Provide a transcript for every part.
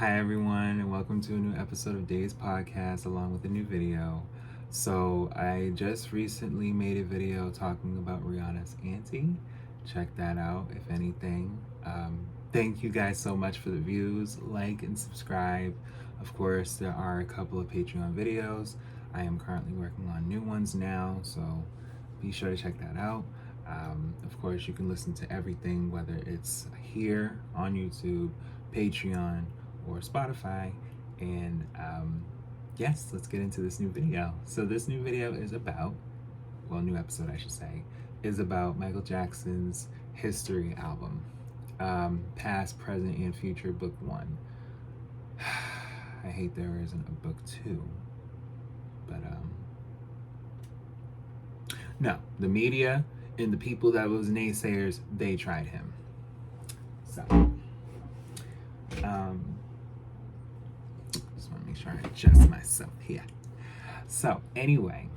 Hi everyone, and welcome to a new episode of Days Podcast along with a new video. So I just recently made a video talking about Rihanna's auntie. Check that out if anything. Thank you guys so much for the views. Like and subscribe. Of course, there are a couple of Patreon videos. I am currently working on new ones now, so be sure to check that out. Of course, you can listen to everything, whether it's here on YouTube, Patreon, or Spotify. And yes, let's get into this new video. So this new video is about, well, new episode I should say, is about Michael Jackson's History album, Past, Present, and Future, Book 1. I hate there isn't a Book 2, but no, the media and the people that was naysayers, they tried him. So just want to make sure I adjust myself here. So anyway,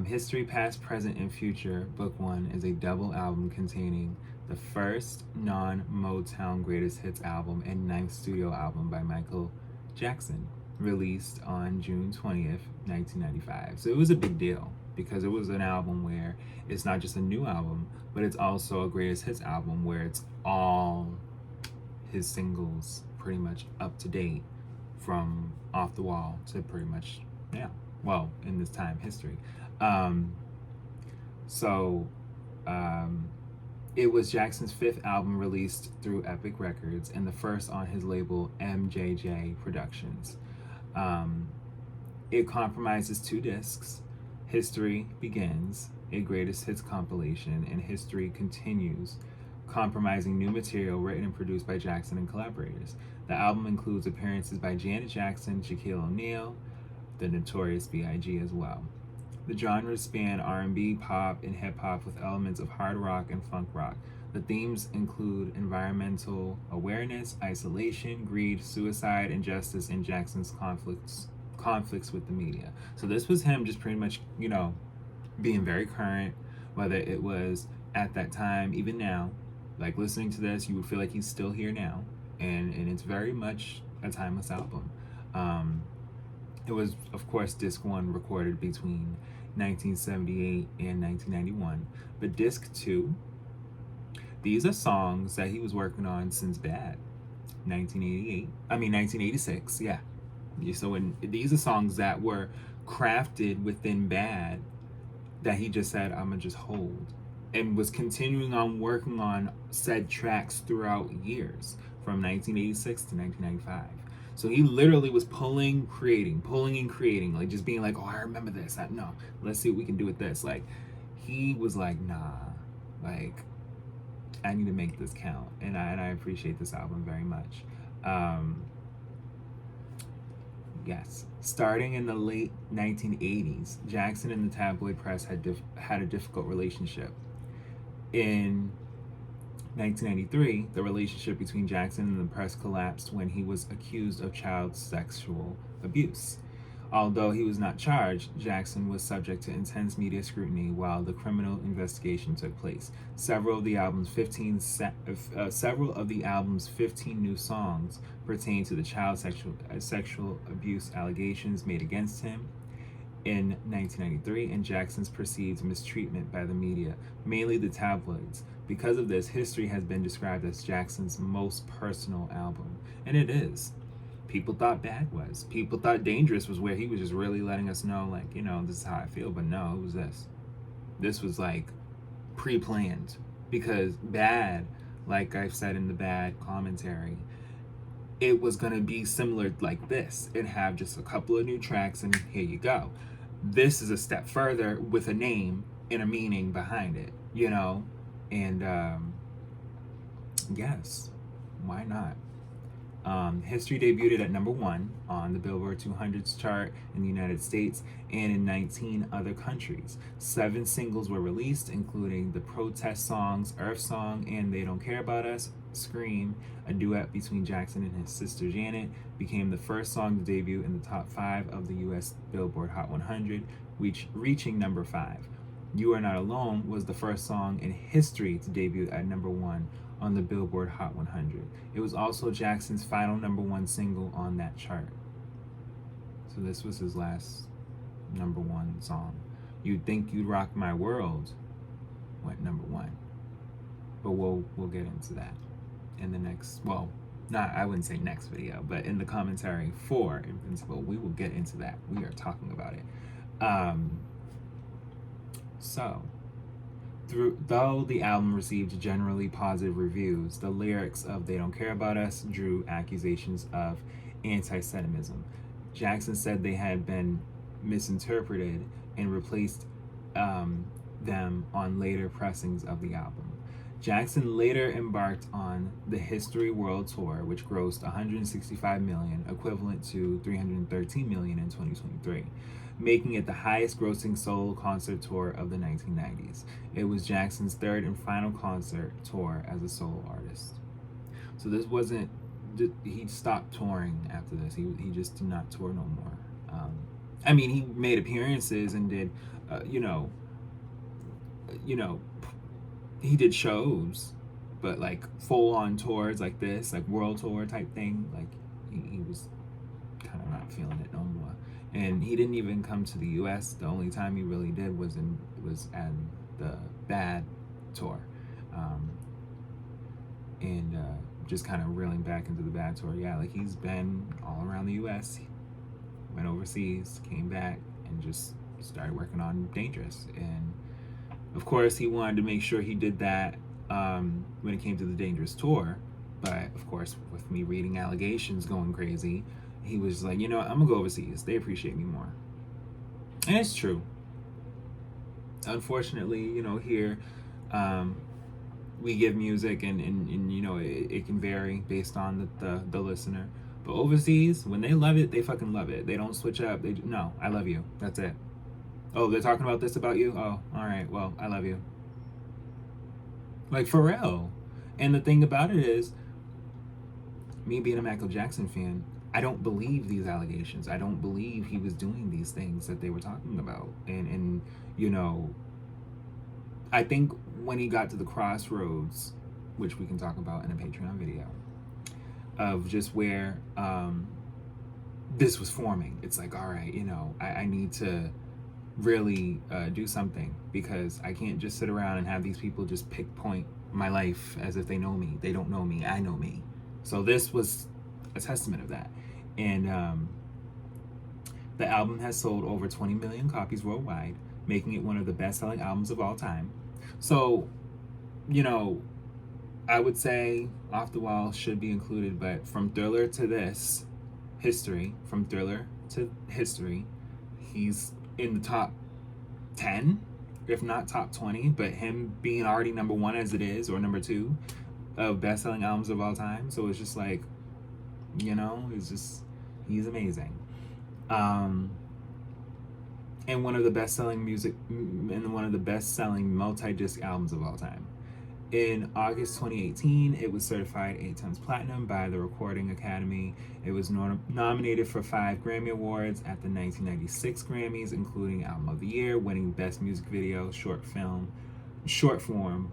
History, Past, Present, and Future, Book 1 is a double album containing the first non-Motown greatest hits album and ninth studio album by Michael Jackson, released on June 20th, 1995. So it was a big deal because it was an album where it's not just a new album, but it's also a greatest hits album where it's all his singles pretty much up to date from Off the Wall to pretty much now. Well, in this time history. It was Jackson's fifth album released through Epic Records and the first on his label MJJ Productions. It comprises two discs, History Begins, a greatest hits compilation, and History Continues, comprising new material written and produced by Jackson and collaborators. The album includes appearances by Janet Jackson, Shaquille O'Neal, the Notorious B.I.G. as well. The genres span R&B, pop, and hip-hop with elements of hard rock and funk rock. The themes include environmental awareness, isolation, greed, suicide, injustice, and Jackson's conflicts with the media. So this was him just pretty much, being very current, whether it was at that time, even now. Like listening to this, you would feel like he's still here now, and it's very much a timeless album. It was, of course, disc 1 recorded between 1978 and 1991. But disc 2, these are songs that he was working on since Bad, 1986, yeah. So these are songs that were crafted within Bad that he just said, I'm gonna just hold, and was continuing on working on said tracks throughout years from 1986 to 1995. So he literally was pulling and creating, like just being like, oh, I remember this. No, let's see what we can do with this. Like, he was like, nah, like, I need to make this count. And I appreciate this album very much. Yes. Starting in the late 1980s, Jackson and the tabloid press had a difficult relationship. In 1993, the relationship between Jackson and the press collapsed when he was accused of child sexual abuse. Although he was not charged, Jackson was subject to intense media scrutiny while the criminal investigation took place. Several of the album's 15 new songs pertain to the child sexual abuse allegations made against him in 1993 and Jackson's perceived mistreatment by the media, mainly the tabloids. Because of this, History has been described as Jackson's most personal album, and it is. People thought Bad was. People thought Dangerous was where he was just really letting us know, like, this is how I feel, but no, it was this. This was like pre-planned, because Bad, like I've said in the Bad commentary, it was going to be similar like this and have just a couple of new tracks and here you go. This is a step further with a name and a meaning behind it, and yes, why not? History debuted at number 1 on the Billboard 200s chart in the United States and in 19 other countries. 7 singles were released, including the protest songs Earth Song and They Don't Care About Us. Scream, a duet between Jackson and his sister Janet, became the first song to debut in the top 5 of the US Billboard Hot 100, reaching number 5. You Are Not Alone was the first song in history to debut at number 1 on the Billboard Hot 100. It was also Jackson's final #1 single on that chart. So this was his last #1 song. You'd Think You'd Rock My World went #1. But we'll get into that in the next, well, not, I wouldn't say next video, but in the commentary for Invincible, we will get into that. We are talking about it. So, though the album received generally positive reviews, the lyrics of They Don't Care About Us drew accusations of anti-Semitism. Jackson said they had been misinterpreted and replaced them on later pressings of the album. Jackson later embarked on the History World Tour, which grossed $165 million, equivalent to $313 million in 2023, making it the highest-grossing solo concert tour of the 1990s. It was Jackson's third and final concert tour as a solo artist. So this wasn't, he stopped touring after this. He just did not tour no more. I mean, he made appearances and did, he did shows, but like full-on tours like this, like world tour type thing, like he was kind of not feeling it no more. And he didn't even come to the U.S. The only time he really did was at the Bad tour, and just kind of reeling back into the Bad tour. Yeah, like he's been all around the U.S., went overseas, came back, and just started working on Dangerous. And of course, he wanted to make sure he did that when it came to the Dangerous tour. But of course, with me reading allegations going crazy, he was like, you know what, I'm gonna go overseas. They appreciate me more. And it's true. Unfortunately, here we give music and it can vary based on the listener. But overseas, when they love it, they fucking love it. They don't switch up. No, I love you. That's it. Oh, they're talking about this about you? Oh, all right. Well, I love you. Like, for real. And the thing about it is, me being a Michael Jackson fan, I don't believe these allegations. I don't believe he was doing these things that they were talking about. And I think when he got to the crossroads, which we can talk about in a Patreon video, of just where this was forming. It's like, all right, I need to really do something, because I can't just sit around and have these people just pinpoint my life as if they know me. They don't know me. I know me. So this was a testament of that. And the album has sold over 20 million copies worldwide, making it one of the best-selling albums of all time. So, I would say Off the Wall should be included, but from Thriller to this, History, from Thriller to History, he's in the top 10, if not top 20, but him being already #1 as it is, or #2 of best-selling albums of all time. So it's just like, it's just, he's amazing. And one of the best-selling multi-disc albums of all time. In August 2018, it was certified 8 times platinum by the Recording Academy. It was nominated for 5 Grammy Awards at the 1996 Grammys, including Album of the Year, winning Best Music Video, Short Form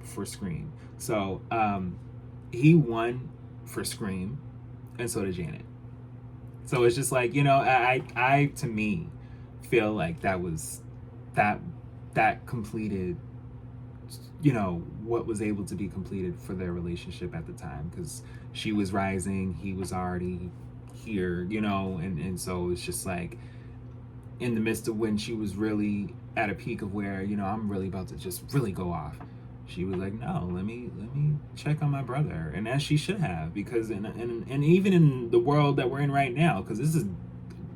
for Scream. So he won for Scream, and so did Janet. So it's just like, I to me feel like that completed what was able to be completed for their relationship at the time, because she was rising, he was already here, and so it's just like, in the midst of when she was really at a peak of where, I'm really about to just really go off, she was like, no, let me check on my brother. And as she should have, because and even in the world that we're in right now, because this is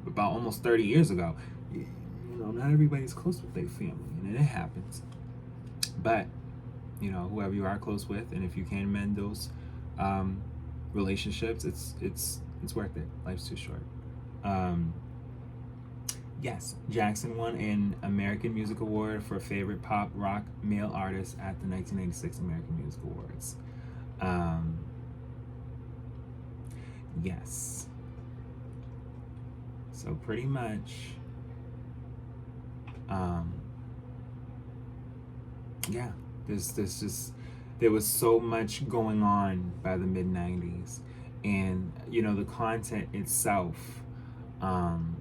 about almost 30 years ago, not everybody's close with their family, and it happens. But whoever you are close with, and if you can mend those relationships, it's worth it. Life's too short. Yes, Jackson won an American Music Award for Favorite Pop Rock Male Artist at the 1986 American Music Awards. Yes. So pretty much, yeah, there's just, There was so much going on by the mid 90s. And, you know, the content itself, um,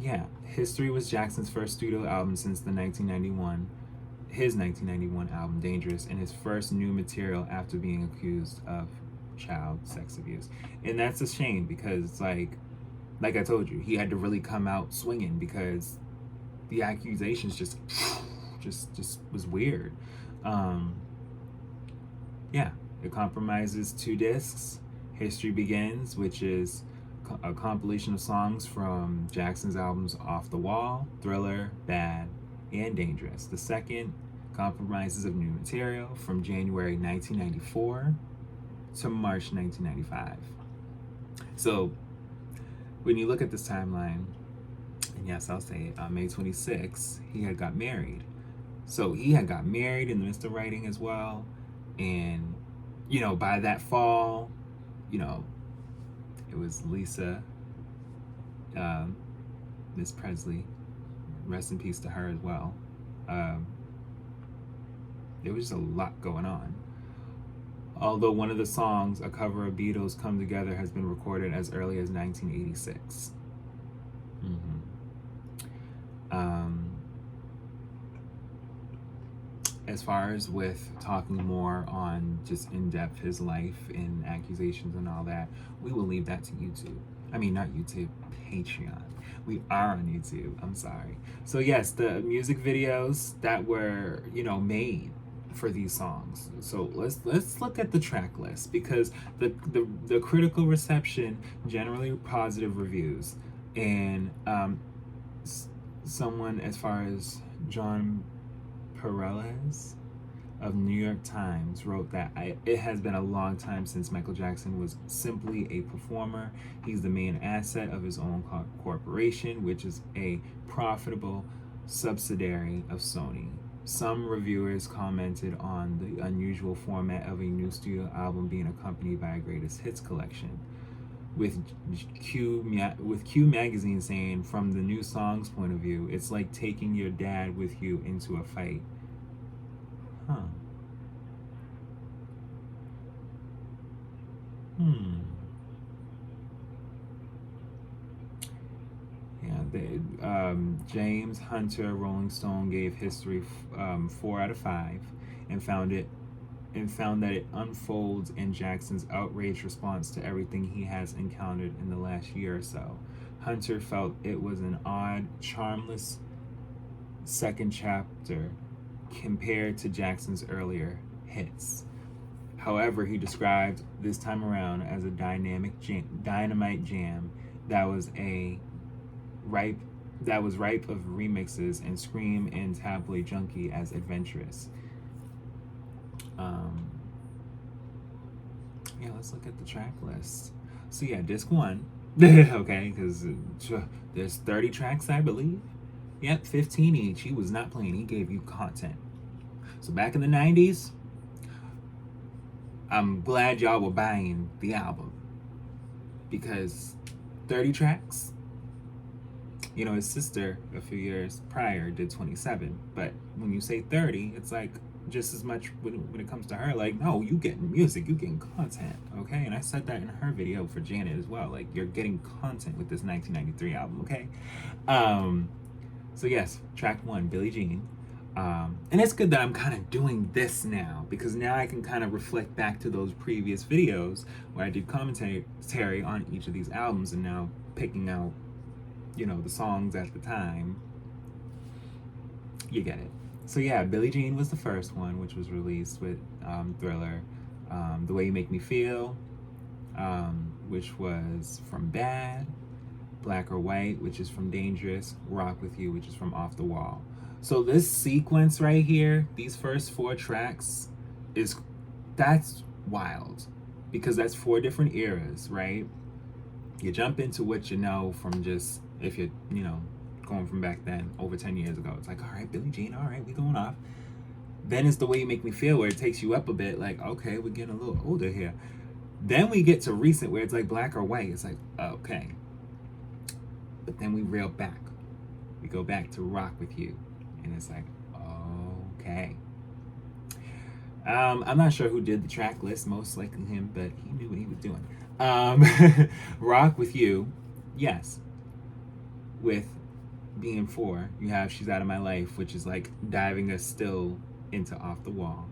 yeah, History was Jackson's first studio album since his 1991 album Dangerous, and his first new material after being accused of child sex abuse. And that's a shame because, like I told you, he had to really come out swinging because the accusations just was weird. Um, yeah, it compromises 2 discs. History Begins, which is a compilation of songs from Jackson's albums Off the Wall, Thriller, Bad, and Dangerous. The second compromises of new material from January 1994 to March 1995. So when you look at this timeline, and yes, I'll say it, on May 26th, he had got married. So he had got married in the midst of writing as well. And, you know, by that fall, you know, it was Lisa, Miss Presley, rest in peace to her as well. There was just a lot going on. Although one of the songs, a cover of Beatles' Come Together, has been recorded as early as 1986. As far as with talking more on just in-depth his life and accusations and all that, we will leave that to YouTube. I mean, not YouTube, Patreon. We are on YouTube, I'm sorry. So yes, the music videos that were, you know, made for these songs. So let's look at the track list, because the critical reception, generally positive reviews, and someone as far as John Perez of New York Times wrote that it has been a long time since Michael Jackson was simply a performer. He's the main asset of his own corporation, which is a profitable subsidiary of Sony. Some reviewers commented on the unusual format of a new studio album being accompanied by a greatest hits collection, with Q magazine saying, from the new song's point of view, it's like taking your dad with you into a fight. Huh. Yeah, James Hunter, Rolling Stone, gave History 4 out of 5, and found that it unfolds in Jackson's outraged response to everything he has encountered in the last year or so. Hunter felt it was an odd, charmless second chapter compared to Jackson's earlier hits. However, he described this time around as a dynamite jam that was ripe of remixes, and Scream and Tabloid Junkie as adventurous. Yeah, let's look at the track list. So yeah, disc 1, okay, because there's 30 tracks, I believe. Yep, 15 each. He was not playing, he gave you content. So back in the 90s, I'm glad y'all were buying the album, because 30 tracks, you know, his sister a few years prior did 27, but when you say 30, it's like just as much when it comes to her, like, no, you getting music, you getting content, okay? And I said that in her video for Janet as well, like, you're getting content with this 1993 album, okay? So yes, track 1, Billie Jean. And it's good that I'm kind of doing this now, because now I can kind of reflect back to those previous videos where I did commentary on each of these albums, and now picking out, you know, the songs at the time. You get it. So yeah, Billie Jean was the first one, which was released with Thriller. The Way You Make Me Feel, which was from Bad. Black or White, which is from Dangerous. Rock With You, which is from Off the Wall. So this sequence right here, these first 4 tracks, that's wild, because that's 4 different eras, right? You jump into what you know from just, if you're, you know, going from back then, over 10 years ago. It's like, all right, Billie Jean, all right, we going off. Then it's The Way You Make Me Feel, where it takes you up a bit, like, okay, we're getting a little older here. Then we get to recent, where it's like Black or White. It's like, okay. But then we reel back. We go back to Rock With You. And it's like, Okay. I'm not sure who did the track list, most likely him, but he knew what he was doing. Rock with You, yes. With being 4, you have She's Out of My Life, which is like diving us still into Off the Wall.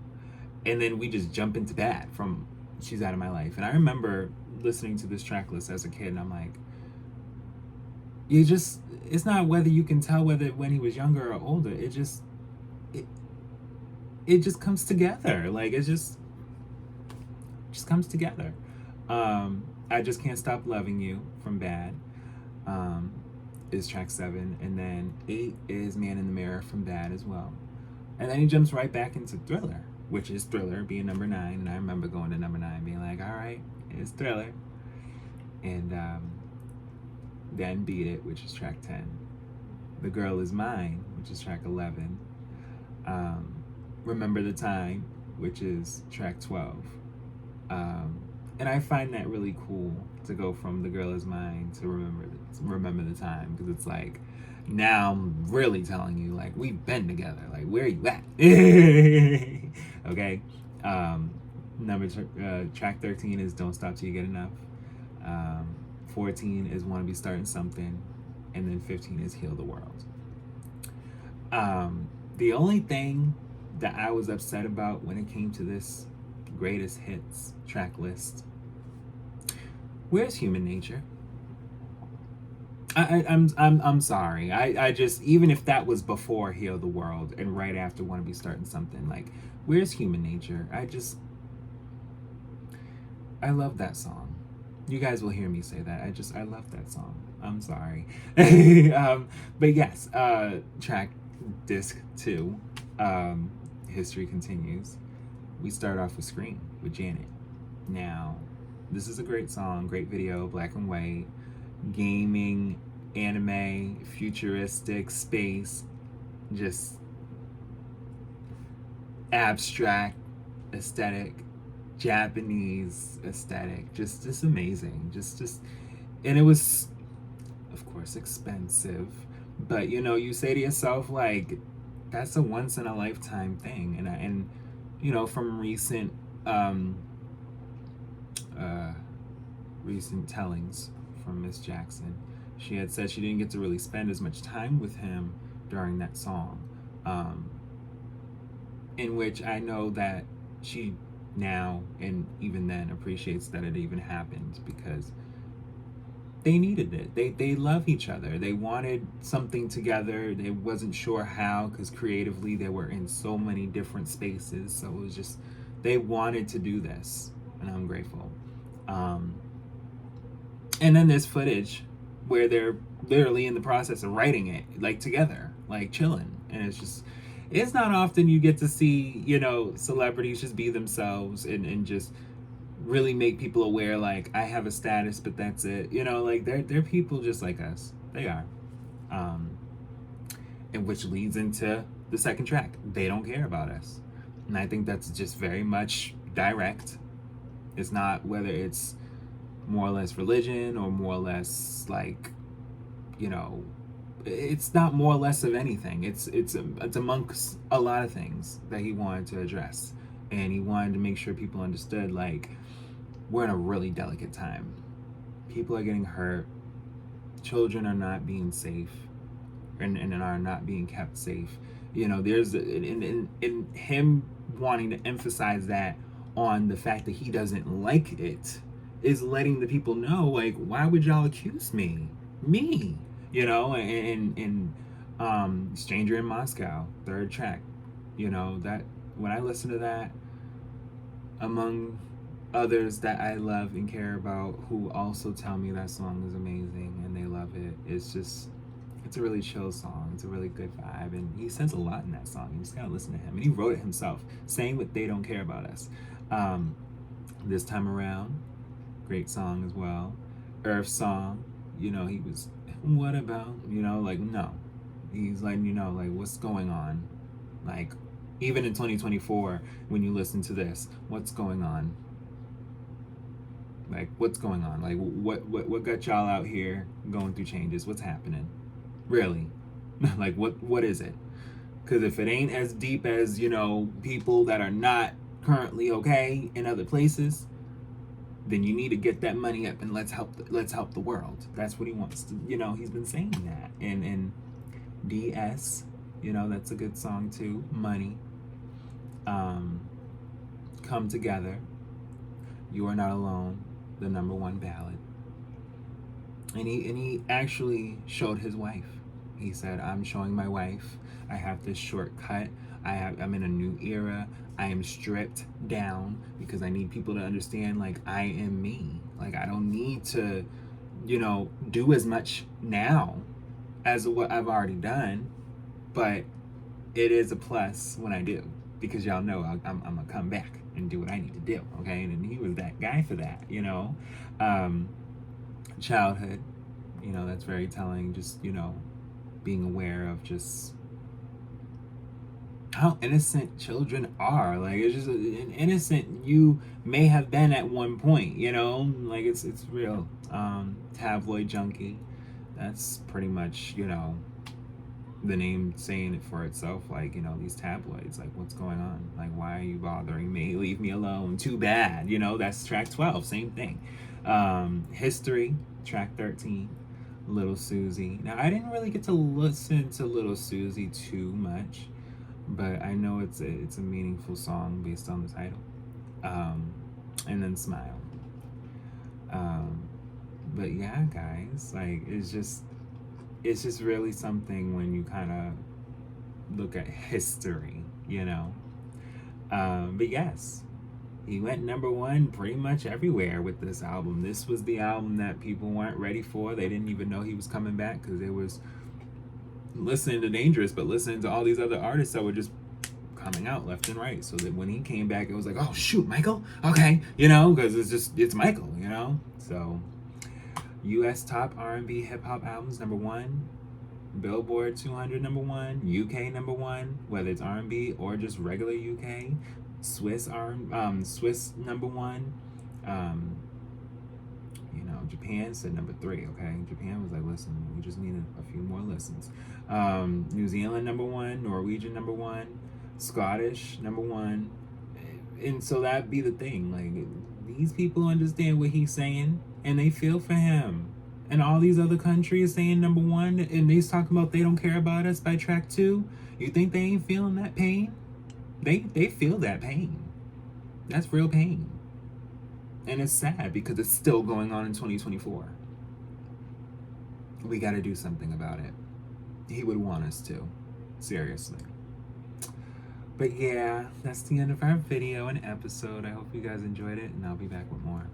And then we just jump into Bad from She's Out of My Life. And I remember listening to this track list as a kid, and I'm like, it's not whether you can tell whether when he was younger or older. It just comes together. Like it just comes together. I Just Can't Stop Loving You from Bad is track 7, and then 8 is Man in the Mirror from Bad as well. And then he jumps right back into Thriller, which is Thriller being number 9. And I remember going to number 9 being like, all right, it's Thriller. And then Beat It, which is track 10. The Girl Is Mine, which is track 11. Remember the Time, which is track 12. And I find that really cool to go from The Girl Is Mine to Remember the Time, because it's like, now I'm really telling you, like, we've been together. Like, where are you at? Okay. Track 13 is Don't Stop Till You Get Enough. 14 is Wanna Be Starting Something. And then 15 is Heal the World. The only thing that I was upset about when it came to this greatest hits track list, where's Human Nature? I'm sorry. I just, even if that was before Heal the World and right after Wanna Be Starting Something, like, where's Human Nature? I love that song. You guys will hear me say that. I love that song. I'm sorry. But yes, track disc 2, History Continues. We start off with Scream with Janet. Now, this is a great song, great video, black and white, gaming, anime, futuristic, space, just abstract aesthetic, Japanese aesthetic, just amazing. Just and it was, of course, expensive, but you say to yourself, like, that's a once in a lifetime thing. And from recent tellings from Miss Jackson, she had said she didn't get to really spend as much time with him during that song, in which I know that she now and even then appreciates that it even happened, because they needed it. They love each other. They wanted something together. They wasn't sure how, because creatively they were in so many different spaces. So it was just, they wanted to do this, and I'm grateful. And then there's footage where they're literally in the process of writing it, like, together, like, chilling. And it's not often you get to see, celebrities just be themselves and just really make people aware, like, I have a status, but that's it. Like, they're people just like us. They are. And which leads into the second track, They Don't Care About Us. And I think that's just very much direct. It's not whether it's more or less religion or more or less, like, it's not more or less of anything. It's amongst a lot of things that he wanted to address, and he wanted to make sure people understood, like, we're in a really delicate time. People are getting hurt. Children are not being safe, and are not being kept safe. There's in him wanting to emphasize that on the fact that he doesn't like it is letting the people know, like, why would y'all accuse me? And Stranger in Moscow, third track, that when I listen to that, among others that I love and care about who also tell me that song is amazing and they love it, it's a really chill song. It's a really good vibe, and he says a lot in that song. You just gotta listen to him, and he wrote it himself, saying what They Don't Care About Us. This Time Around, great song as well. Earth Song, he was, what about, like, no. He's letting you know, like, what's going on. Like, even in 2024, when you listen to this, what's going on? Like, what's going on? Like, what got y'all out here going through changes? What's happening? Really? Like, what is it? Because if it ain't as deep as, you know, people that are not currently okay in other places, then you need to get that money up and let's help the world. That's what he wants to, you know, he's been saying that. And DS, you know, that's a good song too. Money. Come Together. You Are Not Alone, the #1 ballad. And he actually showed his wife. He said, I'm showing my wife. I have this shortcut. I'm in a new era. I am stripped down because I need people to understand, like, I am me. Like, I don't need to, you know, do as much now as what I've already done, but it is a plus when I do, because y'all know I'm gonna come back and do what I need to do, okay? And he was that guy for that, you know. Childhood, you know, that's very telling. Just, you know, being aware of just how innocent children are. Like, it's just an innocent you may have been at one point, you know. Like, it's real. Tabloid junkie, that's pretty much, you know, the name saying it for itself. Like, you know, these tabloids, like, what's going on? Like, why are you bothering me? Leave me alone. Too bad. You know, that's track 12, same thing. History, track 13, Little Susie. Now, I didn't really get to listen to Little Susie too much, but I know it's a meaningful song based on the title. And then Smile. But yeah, guys, like, it's just really something when you kind of look at history, you know. But yes, he went #1 pretty much everywhere with this album. This was the album that people weren't ready for. They didn't even know he was coming back because it was listening to Dangerous, but listening to all these other artists that were just coming out left and right. So that when he came back, it was like, oh shoot, Michael? Okay, you know, because it's Michael, you know. So U.S. top R&B hip hop albums #1, Billboard 200 #1, UK #1, whether it's R&B or just regular UK, Swiss #1. You know, Japan said #3. Okay, Japan was like, listen, we just need a few more listens. New Zealand #1, Norwegian #1, Scottish #1, and so that'd be the thing. Like, these people understand what he's saying, and they feel for him. And all these other countries saying #1, and they's talking about they don't care about us by track 2. You think they ain't feeling that pain? They feel that pain. That's real pain. And it's sad because it's still going on in 2024. We got to do something about it. He would want us to. Seriously. But yeah, that's the end of our video and episode. I hope you guys enjoyed it, and I'll be back with more.